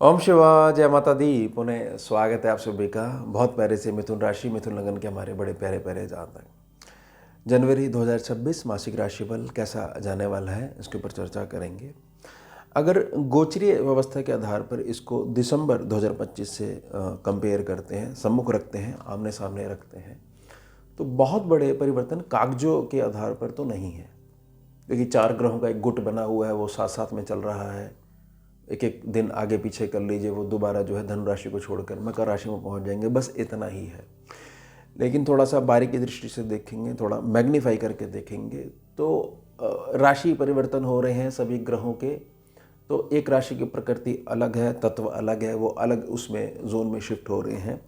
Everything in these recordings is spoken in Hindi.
ओम शिवा जय माता दी। पुनः स्वागत है आप सभी का। बहुत प्यारे से मिथुन राशि मिथुन लगन के हमारे बड़े प्यारे प्यारे जातक जनवरी 2026 मासिक राशिफल कैसा जाने वाला है इसके ऊपर चर्चा करेंगे। अगर गोचरीय व्यवस्था के आधार पर इसको दिसंबर 2025 से कंपेयर करते हैं, सम्मुख रखते हैं, आमने सामने रखते हैं, तो बहुत बड़े परिवर्तन कागजों के आधार पर तो नहीं है, क्योंकि 4 ग्रहों का एक गुट बना हुआ है, वो साथ साथ में चल रहा है। एक एक दिन आगे पीछे कर लीजिए, वो दोबारा जो है धनु राशि को छोड़कर मकर राशि में पहुंच जाएंगे, बस इतना ही है। लेकिन थोड़ा सा बारीकी दृष्टि से देखेंगे, थोड़ा मैग्नीफाई करके देखेंगे तो राशि परिवर्तन हो रहे हैं सभी ग्रहों के। तो एक राशि की प्रकृति अलग है, तत्व अलग है, वो अलग उसमें जोन में शिफ्ट हो रहे हैं।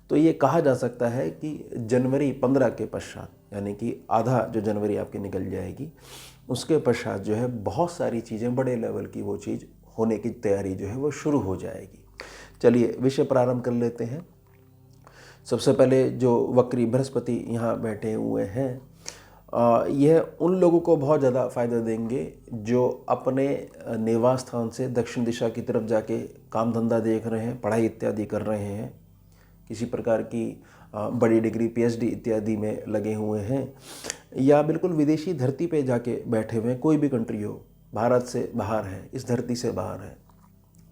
तो ये कहा जा सकता है कि जनवरी 15 के पश्चात, यानी कि आधा जो जनवरी आपकी निकल जाएगी, उसके पश्चात जो है बहुत सारी चीज़ें बड़े लेवल की वो चीज़ होने की तैयारी जो है वो शुरू हो जाएगी। चलिए विषय प्रारंभ कर लेते हैं। सबसे पहले जो वक्री बृहस्पति यहाँ बैठे हुए हैं, यह उन लोगों को बहुत ज़्यादा फ़ायदा देंगे जो अपने निवास स्थान से दक्षिण दिशा की तरफ जाके काम धंधा देख रहे हैं, पढ़ाई इत्यादि कर रहे हैं, किसी प्रकार की बड़ी डिग्री पीएचडी इत्यादि में लगे हुए हैं, या बिल्कुल विदेशी धरती पे जाके बैठे हुए हैं, कोई भी कंट्री हो, भारत से बाहर है, इस धरती से बाहर है,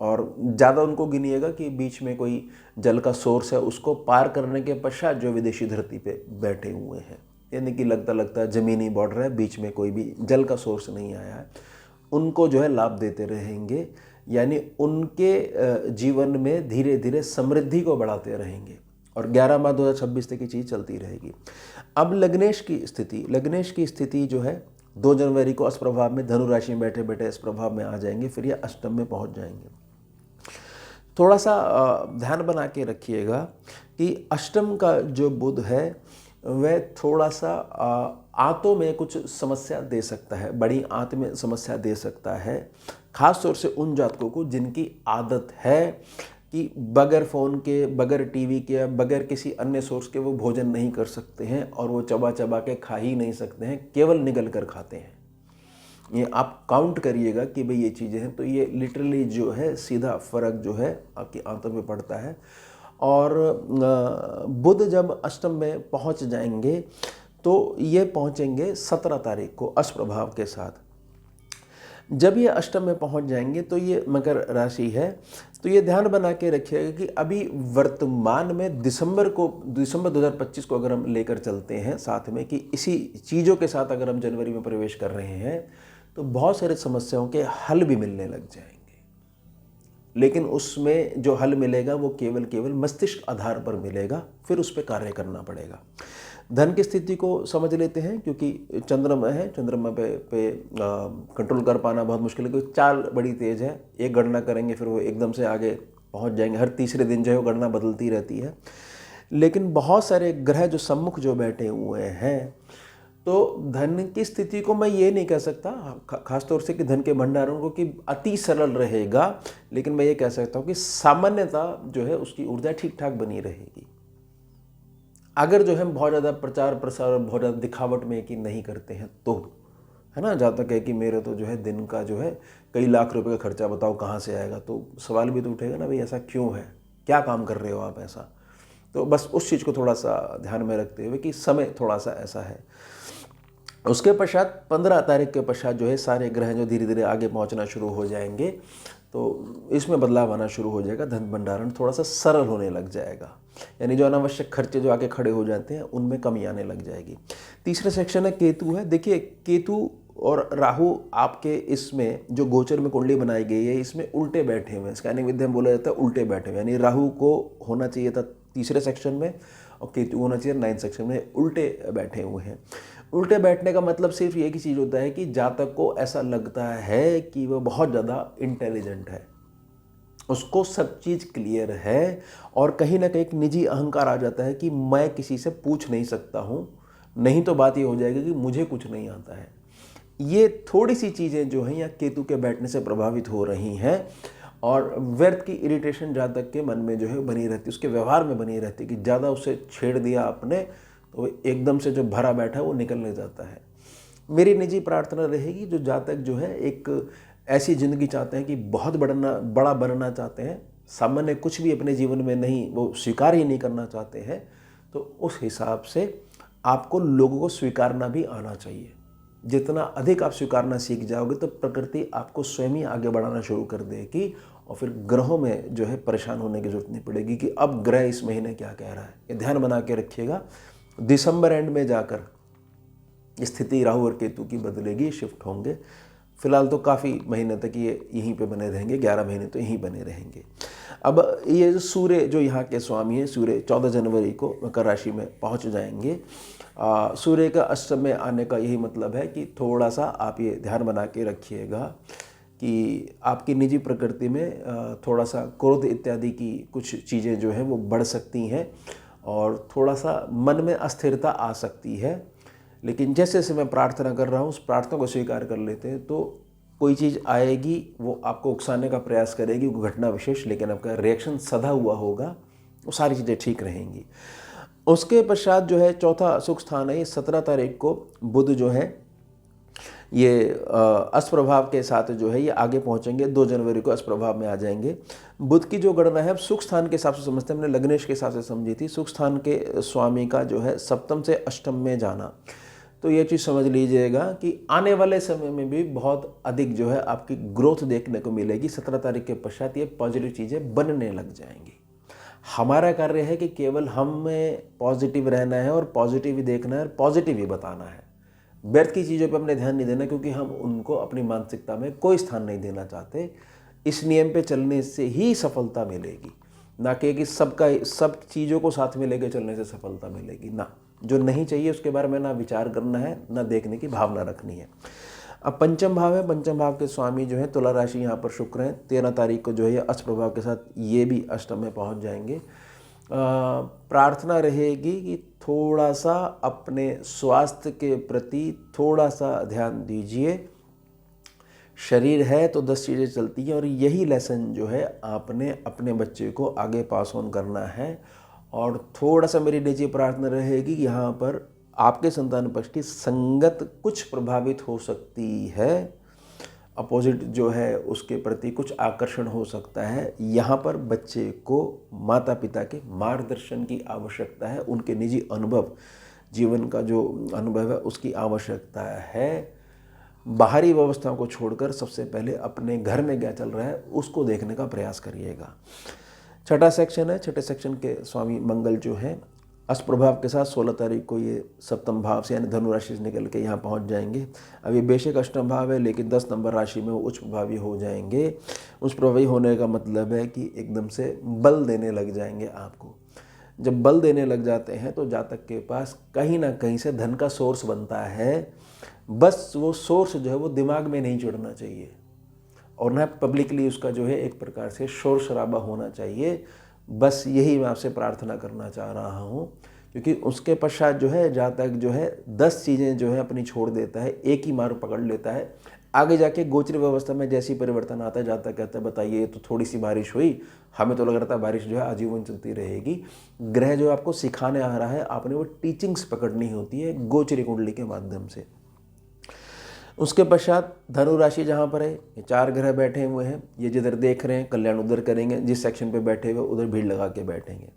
और ज़्यादा उनको गिनिएगा कि बीच में कोई जल का सोर्स है, उसको पार करने के पश्चात जो विदेशी धरती पे बैठे हुए हैं, यानी कि लगता ज़मीनी बॉर्डर है, बीच में कोई भी जल का सोर्स नहीं आया है, उनको जो है लाभ देते रहेंगे, यानी उनके जीवन में धीरे धीरे समृद्धि को बढ़ाते रहेंगे। और 11 मार्च 2026 तक की चीज़ चलती रहेगी। अब लग्नेश की स्थिति जो है 2 जनवरी को अस्प्रभाव में धनु राशि में बैठे बैठे इस प्रभाव में आ जाएंगे, फिर ये अष्टम में पहुंच जाएंगे। थोड़ा सा ध्यान बना के रखिएगा कि अष्टम का जो बुध है वह थोड़ा सा आंतों में कुछ समस्या दे सकता है, बड़ी आंत में समस्या दे सकता है, खास तौर से उन जातकों को जिनकी आदत है कि बगैर फ़ोन के, बगैर टीवी के, बगैर किसी अन्य सोर्स के वो भोजन नहीं कर सकते हैं, और वो चबा चबा के खा ही नहीं सकते हैं, केवल निगल कर खाते हैं। ये आप काउंट करिएगा कि भाई ये चीज़ें हैं, तो ये लिटरली जो है सीधा फर्क जो है आपकी आंतों में पड़ता है। और बुध जब अष्टम में पहुंच जाएंगे तो ये पहुंचेंगे 17 तारीख को अष्टप्रभाव के साथ। जब ये अष्टम में पहुंच जाएंगे तो ये मकर राशि है, तो ये ध्यान बना के रखिएगा कि अभी वर्तमान में दिसंबर 2025 को अगर हम लेकर चलते हैं साथ में, कि इसी चीज़ों के साथ अगर हम जनवरी में प्रवेश कर रहे हैं, तो बहुत सारी समस्याओं के हल भी मिलने लग जाएंगे। लेकिन उसमें जो हल मिलेगा वो केवल मस्तिष्क आधार पर मिलेगा, फिर उस पर कार्य करना पड़ेगा। धन की स्थिति को समझ लेते हैं, क्योंकि चंद्रमा है, चंद्रमा पे कंट्रोल कर पाना बहुत मुश्किल है, क्योंकि चाल बड़ी तेज़ है। एक गणना करेंगे फिर वो एकदम से आगे पहुंच जाएंगे, हर तीसरे दिन जो है वो गणना बदलती रहती है। लेकिन बहुत सारे ग्रह जो सम्मुख जो बैठे हुए हैं, तो धन की स्थिति को मैं ये नहीं कह सकता खासतौर से कि धन के भंडारों को कि अति सरल रहेगा, लेकिन मैं ये कह सकता हूँ कि सामान्यता जो है उसकी ऊर्जा ठीक ठाक बनी रहेगी। अगर जो है बहुत ज़्यादा प्रचार प्रसार, बहुत ज़्यादा दिखावट में कि नहीं करते हैं तो, है ना, जहाँ तक है कि मेरे तो जो है दिन का जो है कई लाख रुपए का खर्चा, बताओ कहाँ से आएगा, तो सवाल भी तो उठेगा ना, भाई ऐसा क्यों है, क्या काम कर रहे हो आप ऐसा। तो बस उस चीज़ को थोड़ा सा ध्यान में रखते हुए कि समय थोड़ा सा ऐसा है। उसके पश्चात 15 तारीख के पश्चात जो है सारे ग्रह जो धीरे धीरे आगे पहुंचना शुरू हो जाएंगे, तो इसमें बदलाव आना शुरू हो जाएगा, धन भंडारण थोड़ा सा सरल होने लग जाएगा, यानी जो अनावश्यक खर्चे जो आके खड़े हो जाते हैं उनमें कमी आने लग जाएगी। तीसरा सेक्शन है केतु है। देखिए केतु और राहु आपके इसमें जो गोचर में कुंडली बनाई गई है इसमें उल्टे बैठे हुए हैं, स्कैनिंग विद्या में बोला जाता है उल्टे बैठे हुए, यानी राहु को होना चाहिए था तीसरे सेक्शन में और केतु होना चाहिए 9 सेक्शन में, उल्टे बैठे हुए हैं। उल्टे बैठने का मतलब सिर्फ एक ही चीज़ होता है कि जातक को ऐसा लगता है कि वह बहुत ज़्यादा इंटेलिजेंट है, उसको सब चीज़ क्लियर है, और कहीं ना कहीं एक निजी अहंकार आ जाता है कि मैं किसी से पूछ नहीं सकता हूँ, नहीं तो बात ये हो जाएगी कि मुझे कुछ नहीं आता है। ये थोड़ी सी चीज़ें जो हैं या केतु के बैठने से प्रभावित हो रही हैं, और व्यर्थ की इरिटेशन जातक के मन में जो है बनी रहती है, उसके व्यवहार में बनी रहती है कि ज़्यादा उसे छेड़ दिया आपने तो एकदम से जो भरा बैठा है वो निकलने जाता है। मेरी निजी प्रार्थना रहेगी जो जातक जो है एक ऐसी ज़िंदगी चाहते हैं कि बहुत बड़ा बनना चाहते हैं, सामान्य कुछ भी अपने जीवन में नहीं, वो स्वीकार ही नहीं करना चाहते हैं, तो उस हिसाब से आपको लोगों को स्वीकारना भी आना चाहिए। जितना अधिक आप स्वीकारना सीख जाओगे तो प्रकृति आपको स्वयं ही आगे बढ़ाना शुरू कर देगी, और फिर ग्रहों में जो है परेशान होने की जरूरत नहीं पड़ेगी कि अब ग्रह इस महीने क्या कह रहा है। ये ध्यान बना के रखिएगा। दिसंबर एंड में जाकर स्थिति राहु और केतु की बदलेगी, शिफ्ट होंगे। फिलहाल तो काफ़ी महीने तक ये यहीं पे बने रहेंगे, 11 महीने तो यहीं बने रहेंगे। अब ये जो सूर्य जो यहाँ के स्वामी हैं, सूर्य 14 जनवरी को मकर राशि में पहुँच जाएंगे। सूर्य का अष्टम में आने का यही मतलब है कि थोड़ा सा आप ये ध्यान बना के रखिएगा कि आपकी निजी प्रकृति में थोड़ा सा क्रोध इत्यादि की कुछ चीज़ें जो हैं वो बढ़ सकती हैं, और थोड़ा सा मन में अस्थिरता आ सकती है। लेकिन जैसे जैसे मैं प्रार्थना कर रहा हूँ, उस प्रार्थना को स्वीकार कर लेते हैं तो कोई चीज़ आएगी, वो आपको उकसाने का प्रयास करेगी, वो घटना विशेष, लेकिन आपका रिएक्शन सधा हुआ होगा, वो सारी चीज़ें ठीक रहेंगी। उसके पश्चात जो है चौथा सुख स्थान है, 17 तारीख को बुध जो है ये अष्ट प्रभाव के साथ जो है ये आगे पहुंचेंगे। 2 जनवरी को अष्ट प्रभाव में आ जाएंगे। बुध की जो गणना है अब सुख स्थान के हिसाब से समझते हैं, हमने लग्नेश के हिसाब से समझी थी। सुख स्थान के स्वामी का जो है सप्तम से अष्टम में जाना, तो ये चीज़ समझ लीजिएगा कि आने वाले समय में भी बहुत अधिक जो है आपकी ग्रोथ देखने को मिलेगी। 17 तारीख के पश्चात ये पॉजिटिव चीज़ें बनने लग जाएंगी। हमारा कार्य है कि केवल हमें पॉजिटिव रहना है और पॉजिटिव ही देखना है और पॉजिटिव ही बताना है। व्यर्थ की चीज़ों पे हमने ध्यान नहीं देना, क्योंकि हम उनको अपनी मानसिकता में कोई स्थान नहीं देना चाहते। इस नियम पे चलने से ही सफलता मिलेगी, ना कि सब चीज़ों को साथ में लेकर चलने से सफलता मिलेगी। ना, जो नहीं चाहिए उसके बारे में ना विचार करना है, ना देखने की भावना रखनी है। अब पंचम भाव है, पंचम भाव के स्वामी जो है तुला राशि, यहाँ पर शुक्र हैं। 13 तारीख को जो है अष्ट प्रभाव के साथ ये भी अष्टम में पहुँच जाएंगे। प्रार्थना रहेगी कि थोड़ा सा अपने स्वास्थ्य के प्रति थोड़ा सा ध्यान दीजिए। शरीर है तो 10 चीज़ें चलती हैं, और यही लेसन जो है आपने अपने बच्चे को आगे पास ऑन करना है। और थोड़ा सा मेरी निजी प्रार्थना रहेगी कि यहाँ पर आपके संतान पक्ष की संगत कुछ प्रभावित हो सकती है, अपोजिट जो है उसके प्रति कुछ आकर्षण हो सकता है। यहाँ पर बच्चे को माता पिता के मार्गदर्शन की आवश्यकता है, उनके निजी अनुभव, जीवन का जो अनुभव है उसकी आवश्यकता है। बाहरी व्यवस्थाओं को छोड़कर सबसे पहले अपने घर में क्या चल रहा है उसको देखने का प्रयास करिएगा। छठा सेक्शन है, छठे सेक्शन के स्वामी मंगल जो है अष्ट प्रभाव के साथ 16 तारीख को ये सप्तम भाव से यानी धनु राशि से निकल के यहाँ पहुँच जाएंगे। अभी बेशक अष्टम भाव है, लेकिन 10 नंबर राशि में वो उच्च प्रभावी हो जाएंगे। उच्च प्रभावी होने का मतलब है कि एकदम से बल देने लग जाएंगे आपको। जब बल देने लग जाते हैं तो जातक के पास कहीं ना कहीं से धन का सोर्स बनता है, बस वो सोर्स जो है वो दिमाग में नहीं जुड़ना चाहिए, और ना पब्लिकली उसका जो है एक प्रकार से शोर शराबा होना चाहिए। बस यही मैं आपसे प्रार्थना करना चाह रहा हूँ, क्योंकि उसके पश्चात जो है जातक जो है 10 चीज़ें जो है अपनी छोड़ देता है, एक ही मार्ग पकड़ लेता है। आगे जाके गोचर व्यवस्था में जैसी परिवर्तन आता है, जातक कहता है बताइए तो थोड़ी सी बारिश हुई, हमें तो लग रहा था बारिश जो है आजीवन चलती रहेगी। ग्रह जो आपको सिखाने आ रहा है, आपने वो टीचिंग्स पकड़नी होती है गोचरी कुंडली के माध्यम से। उसके पश्चात धनु राशि जहाँ पर है, ये 4 ग्रह बैठे हुए हैं। ये जिधर देख रहे हैं कल्याण उधर करेंगे, जिस सेक्शन पे बैठे हुए उधर भीड़ लगा के बैठेंगे।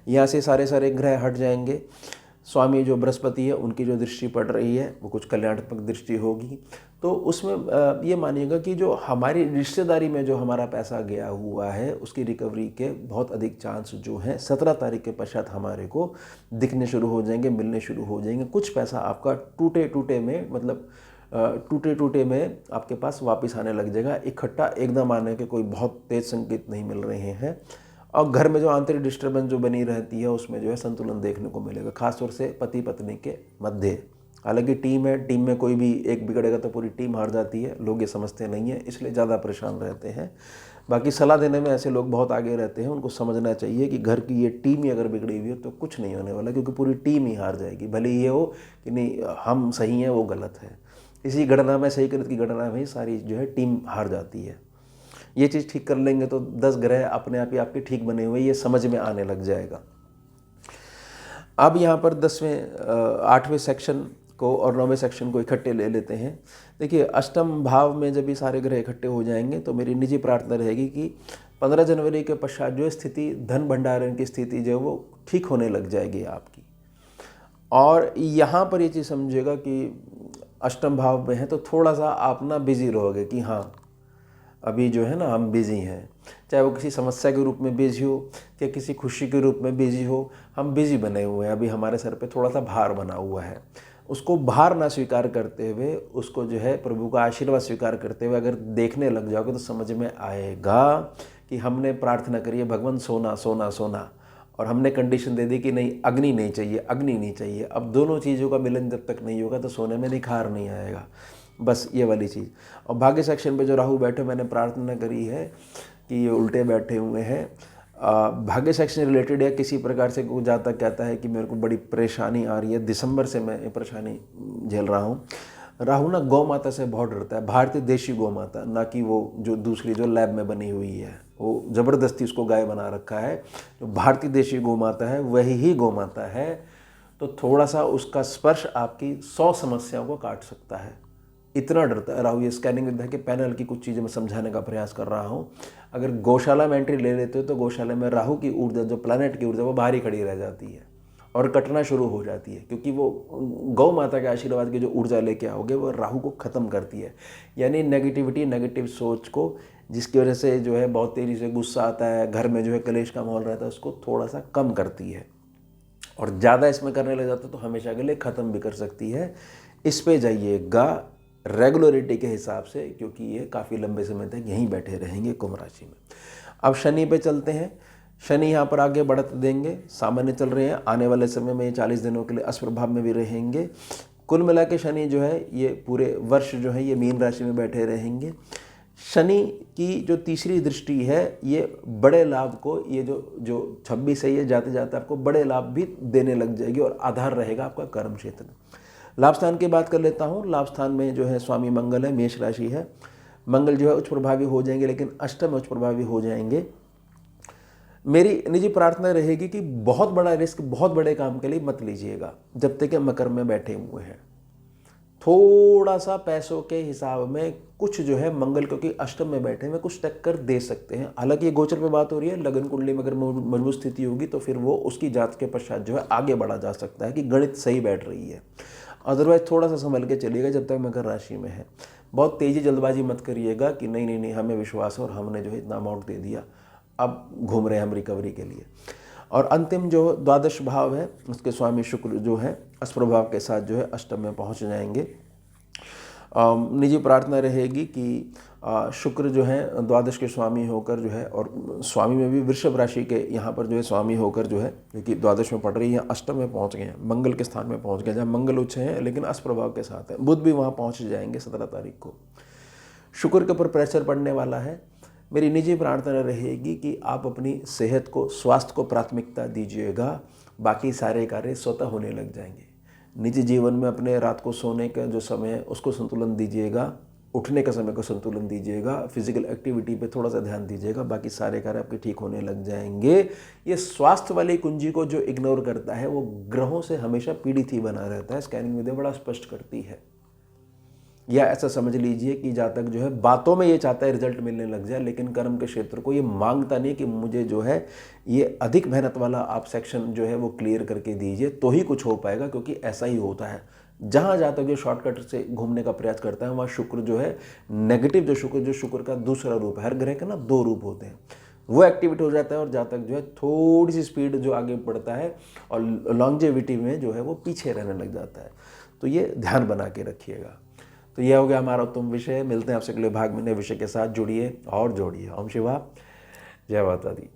यहाँ से सारे ग्रह हट जाएंगे। स्वामी जो बृहस्पति है उनकी जो दृष्टि पड़ रही है वो कुछ कल्याणात्मक दृष्टि होगी। तो उसमें ये मानिएगा कि जो हमारी रिश्तेदारी में जो हमारा पैसा गया हुआ है उसकी रिकवरी के बहुत अधिक चांस जो हैं 17 तारीख के पश्चात हमारे को दिखने शुरू हो जाएंगे, मिलने शुरू हो जाएंगे। कुछ पैसा आपका टूटे में मतलब टूटे में आपके पास वापस आने लग जाएगा। इकट्ठा एकदम आने के कोई बहुत तेज संकेत नहीं मिल रहे हैं। और घर में जो आंतरिक डिस्टर्बेंस जो बनी रहती है उसमें जो है संतुलन देखने को मिलेगा, खासतौर से पति पत्नी के मध्य। हालांकि टीम है, टीम में कोई भी एक बिगड़ेगा तो पूरी टीम हार जाती है, लोग ये समझते नहीं है, इसलिए ज़्यादा परेशान रहते हैं। बाकी सलाह देने में ऐसे लोग बहुत आगे रहते हैं, उनको समझना चाहिए कि घर की ये टीम ही अगर बिगड़ी हुई है तो कुछ नहीं होने वाला, क्योंकि पूरी टीम ही हार जाएगी। भले ये हो कि नहीं हम सही हैं वो गलत है, इसी गणना में सही गलत की गणना में ही सारी जो है टीम हार जाती है। ये चीज़ ठीक कर लेंगे तो 10 ग्रह अपने आप ही आपके ठीक बने हुए ये समझ में आने लग जाएगा। अब यहाँ पर 8वें सेक्शन को और 9वें सेक्शन को इकट्ठे ले लेते हैं। देखिए, अष्टम भाव में जब ये सारे ग्रह इकट्ठे हो जाएंगे तो मेरी निजी प्रार्थना रहेगी कि 15 जनवरी के पश्चात जो स्थिति, धन भंडारण की स्थिति जो है वो ठीक होने लग जाएगी आपकी। और यहाँ पर ये चीज़ समझिएगा कि अष्टम भाव में है तो थोड़ा सा आप ना बिजी रहोगे कि हाँ अभी जो है ना हम बिजी हैं, चाहे वो किसी समस्या के रूप में बिजी हो या किसी खुशी के रूप में बिजी हो, हम बिजी बने हुए हैं। अभी हमारे सर पे थोड़ा सा भार बना हुआ है, उसको भार ना स्वीकार करते हुए, उसको जो है प्रभु का आशीर्वाद स्वीकार करते हुए अगर देखने लग जाओगे तो समझ में आएगा कि हमने प्रार्थना करी है भगवान सोना सोना सोना, और हमने कंडीशन दे दी कि नहीं अग्नि नहीं चाहिए, अग्नि नहीं चाहिए। अब दोनों चीज़ों का मिलन जब तक नहीं होगा तो सोने में निखार नहीं आएगा। बस ये वाली चीज़। और भाग्य सेक्शन पे जो राहु बैठे, मैंने प्रार्थना करी है कि ये उल्टे बैठे हुए हैं। भाग्य सेक्शन रिलेटेड है, किसी प्रकार से कोई जातक कहता है कि मेरे को बड़ी परेशानी आ रही है, दिसंबर से मैं ये परेशानी झेल रहा हूँ। राहु ना गौ माता से बहुत डरता है, भारतीय देशी गौ माता, ना कि वो जो दूसरी जो लैब में बनी हुई है, वो ज़बरदस्ती उसको गाय बना रखा है। जो भारतीय देशी गौ माता है वही ही गौ माता है। तो थोड़ा सा उसका स्पर्श आपकी 100 समस्याओं को काट सकता है, इतना डरता है राहु। ये स्कैनिंग विद्या के पैनल की कुछ चीज़ें मैं समझाने का प्रयास कर रहा हूँ। अगर गौशाला में एंट्री ले लेते हो तो गौशाला में राहु की ऊर्जा, जो प्लैनेट की ऊर्जा, वो बाहर ही खड़ी रह जाती है और कटना शुरू हो जाती है, क्योंकि वो गौ माता के आशीर्वाद की जो ऊर्जा लेके आओगे वो राहु को ख़त्म करती है। यानी नेगेटिविटी, नेगेटिव सोच को, जिसकी वजह से जो है बहुत तेज़ी से गुस्सा आता है, घर में जो है कलेश का माहौल रहता है, उसको थोड़ा सा कम करती है। और ज़्यादा इसमें करने लग जाता तो हमेशा के लिए ख़त्म भी कर सकती है। इस पे जाइएगा रेगुलरिटी के हिसाब से, क्योंकि ये काफ़ी लंबे समय तक यहीं बैठे रहेंगे कुंभ राशि में। अब शनि पे चलते हैं। शनि यहाँ पर आगे बढ़त देंगे, सामान्य चल रहे हैं, आने वाले समय में ये 40 दिनों के लिए अष्टप्रभाव में भी रहेंगे। कुल मिला के शनि जो है ये पूरे वर्ष जो है ये मीन राशि में बैठे रहेंगे। शनि की जो तीसरी दृष्टि है ये बड़े लाभ को, ये जो 26 है ये जाते जाते आपको बड़े लाभ भी देने लग जाएगी और आधार रहेगा आपका कर्म क्षेत्र। लाभ स्थान की बात कर लेता हूँ। लाभ स्थान में जो है स्वामी मंगल है, मेष राशि है। मंगल जो है उच्च प्रभावी हो जाएंगे, लेकिन अष्टम में उच्च प्रभावी हो जाएंगे। मेरी निजी प्रार्थना रहेगी कि बहुत बड़ा रिस्क बहुत बड़े काम के लिए मत लीजिएगा जब तक मकर में बैठे हुए हैं। थोड़ा सा पैसों के हिसाब में कुछ जो है मंगल, क्योंकि अष्टम में बैठे हुए, कुछ टक्कर दे सकते हैं। हालांकि ये गोचर पे बात हो रही है, लगन कुंडली में अगर मजबूत स्थिति होगी तो फिर वो उसकी जांच के पश्चात जो है आगे बढ़ा जा सकता है कि गणित सही बैठ रही है। अदरवाइज थोड़ा सा संभल के चलिएगा जब तक मकर राशि में है। बहुत तेज़ी जल्दबाजी मत करिएगा कि नहीं नहीं नहीं हमें विश्वास है और हमने जो है इतना अमाउंट दे दिया, अब घूम रहे हैं हम रिकवरी के लिए। और अंतिम जो द्वादश भाव है उसके स्वामी शुक्र जो है अष्टप्रभाव के साथ जो है अष्टम में पहुंच जाएंगे। निजी प्रार्थना रहेगी कि शुक्र जो है द्वादश के स्वामी होकर जो है, और स्वामी में भी वृषभ राशि के यहाँ पर जो है स्वामी होकर जो है, क्योंकि द्वादश में पड़ रही है, अष्टम में पहुँच गए हैं, मंगल के स्थान में पहुँच गए, जहाँ मंगल उच्च है लेकिन अष्टप्रभाव के साथ है। बुध भी वहाँ पहुँच जाएंगे 17 तारीख को। शुक्र के ऊपर प्रेशर पड़ने वाला है। मेरी निजी प्रार्थना रहेगी कि आप अपनी सेहत को, स्वास्थ्य को प्राथमिकता दीजिएगा, बाकी सारे कार्य स्वतः होने लग जाएंगे। निजी जीवन में अपने रात को सोने का जो समय है उसको संतुलन दीजिएगा, उठने का समय को संतुलन दीजिएगा, फिजिकल एक्टिविटी पे थोड़ा सा ध्यान दीजिएगा, बाकी सारे कार्य आपके ठीक होने लग जाएंगे। ये स्वास्थ्य वाली कुंजी को जो इग्नोर करता है वो ग्रहों से हमेशा पीड़ित ही बना रहता है। स्कैनिंग विद्या बड़ा स्पष्ट करती है। या ऐसा समझ लीजिए कि जातक जो है बातों में ये चाहता है रिजल्ट मिलने लग जाए, लेकिन कर्म के क्षेत्र को ये मांगता नहीं कि मुझे जो है ये अधिक मेहनत वाला आप सेक्शन जो है वो क्लियर करके दीजिए तो ही कुछ हो पाएगा, क्योंकि ऐसा ही होता है। जहाँ जातक जो शॉर्टकट से घूमने का प्रयास करता है वहाँ शुक्र जो है नेगेटिव, जो शुक्र का दूसरा रूप है, हर ग्रह के ना 2 रूप होते हैं, वो एक्टिवेट हो जाता है और जातक जो है थोड़ी सी स्पीड जो आगे बढ़ता है और लॉन्जेविटी में जो है वो पीछे रहने लग जाता है। तो ये ध्यान बना के रखिएगा। तो यह हो गया हमारा उत्तम विषय। मिलते हैं आपसे अगले भाग में नए विषय के साथ। जुड़िए और जोड़िए। ओम शिवा, जय माता दी।